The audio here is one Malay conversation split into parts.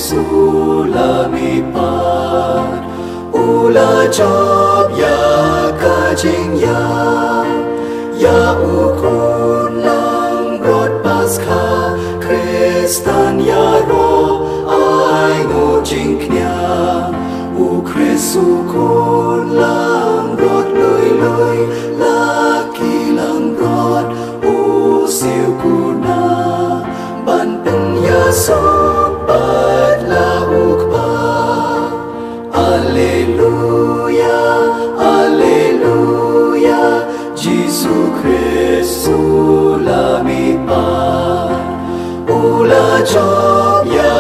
Sulamipat Ula job ya kajing ya ukun lang rot paskha Kristan ya ro ai ngo jingknya u Kristu kun lang rot lui laki lang rot u siu kuna ban pen ya sobat la ukpa Alleluia Alleluia Jesu Kristu lamipat Ula job ya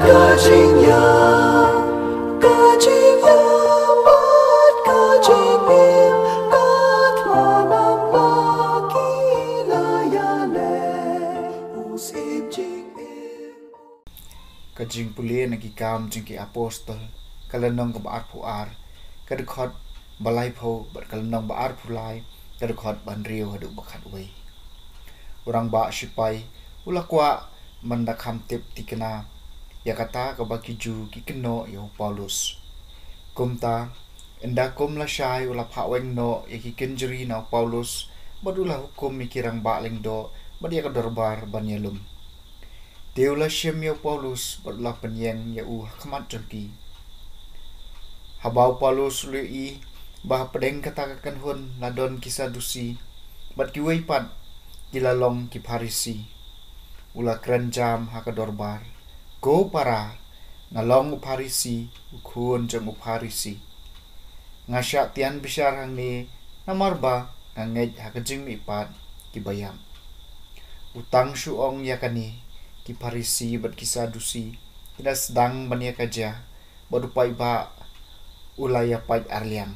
kajingnya bat kajingim kat manam lagi layane usib jingim Kajing puli nagi kam jingki apostol kalanong kabaar puar kadukot balai pau bat kalanong baar pulai kadukot banrio haduk bakat wei orang ba sipai ulakwa mandakam tip tikena ya kata kabaki ju kikeno yo Paulus kumta enda kum la syai ula phaweng no ya kikenjeri na Paulus badula hukum mikirang ba lengdo badia kadorbar banyalum Deula syem yo Paulus badula penyeng ya kamat jengki Habau Paulus lui bah pedeng katakan hun ladon kisah dusi bat kiwei pat dilalong ki Parisi ula keranjam hakadorbar go para ngalong Parisi ukun jeng Parisi ngasyak tian bisyar hang ni namarba ngangej hakajing mipat ki bayam utang suong yakani ki Parisi bat kisah dusi tidak sedang bania kaja badupai ba ulaya pai arliang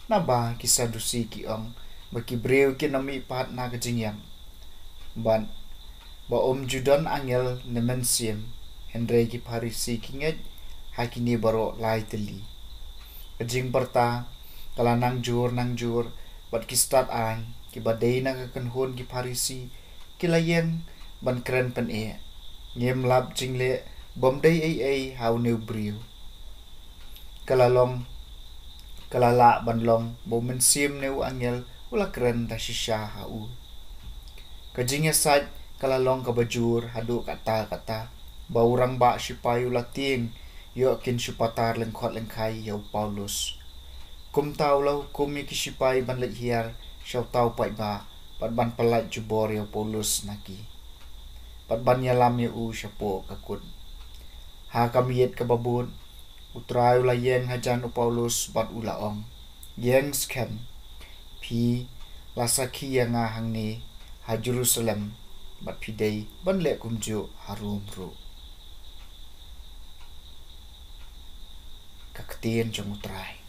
naba kisah dusi kiong baki breu ki nami pat na kajingyam ban ba judon angel nemensiem Henry ki Parisi kinget hakini baro lai teli kajing perta kala nang jur bat ki start ang ki badai na kakenhon ki Parisi kilayen ban keren pen ngem lap jingle bomdai ai hau new breu kalala banlong bomen sim neu angel ula keren ta shisha hau kajingnya sat kalalong kabajur hadu kata baurang ba sipai ula ting yo kin supatar lengkhot lengkai yo Paulus kum tau lau kum ki sipai ban let hiar syau tau pai ba pat ban pelat jubor yo Paulus naki pat ban yalam yo syapo kakut ha kamiet kababun utrai ula yeng hajan Paulus bat ula ong yeng scam pi lasaki yang hang ni ha Jerusalem bat pidei ban le kumju harum ru kakatien jong utrai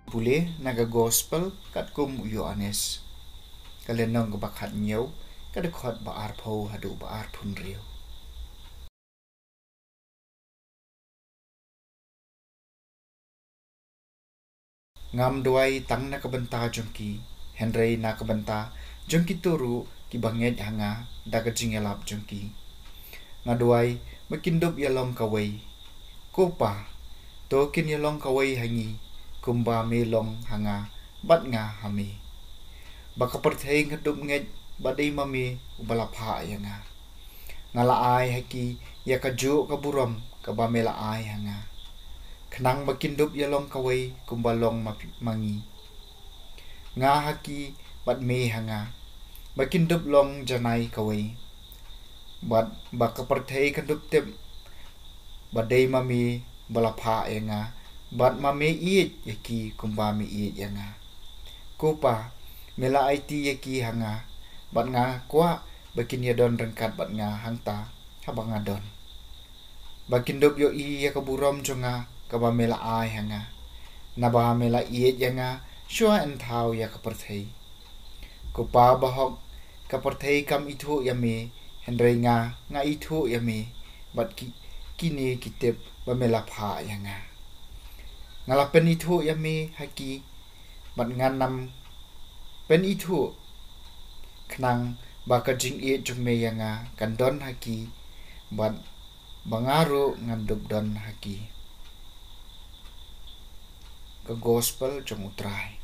Pulih naga gospel kat kum Yohanes kalenong kebakat nyau kadekot baar pau hadu baar pun riu ngam duai tang na kabenta jongki Henry na kabenta jongki turu ki banget hanga daga jingelap jongki ngaduai makindup yalong kawai kopa tokin yalong kawai hangi kumba melong hanga bat nga hami baka perthei ngadup nget badai mami ubalapha yanga ngala ai haki ya kaju kaburam kabamela ai hanga khnang makindup yalong kawai kumbalong mangi nga haki bat me hanga makindup long janai kawai bat baka perthei kandup tep badai mami balapha yanga bat mame iit yaki kumbami iit yanga kupa mela IT yaki hanga bat nga kwa bakin yadon rengkat bat nga hangta habang adon bakin dop yo ya kaburom jonga kaba mela ai hanga naba mela iit yanga shua enthau ya kaperthei kupa bahok kaperthei kam ithu yame Henry nga ithu yame bat kini kitep bamelap ha yanga ngalapen itu yami haki bat nganam pen itu knang baka jing e jume yanga kandon haki bat bangaru ngandub don haki ke gospel jong utrai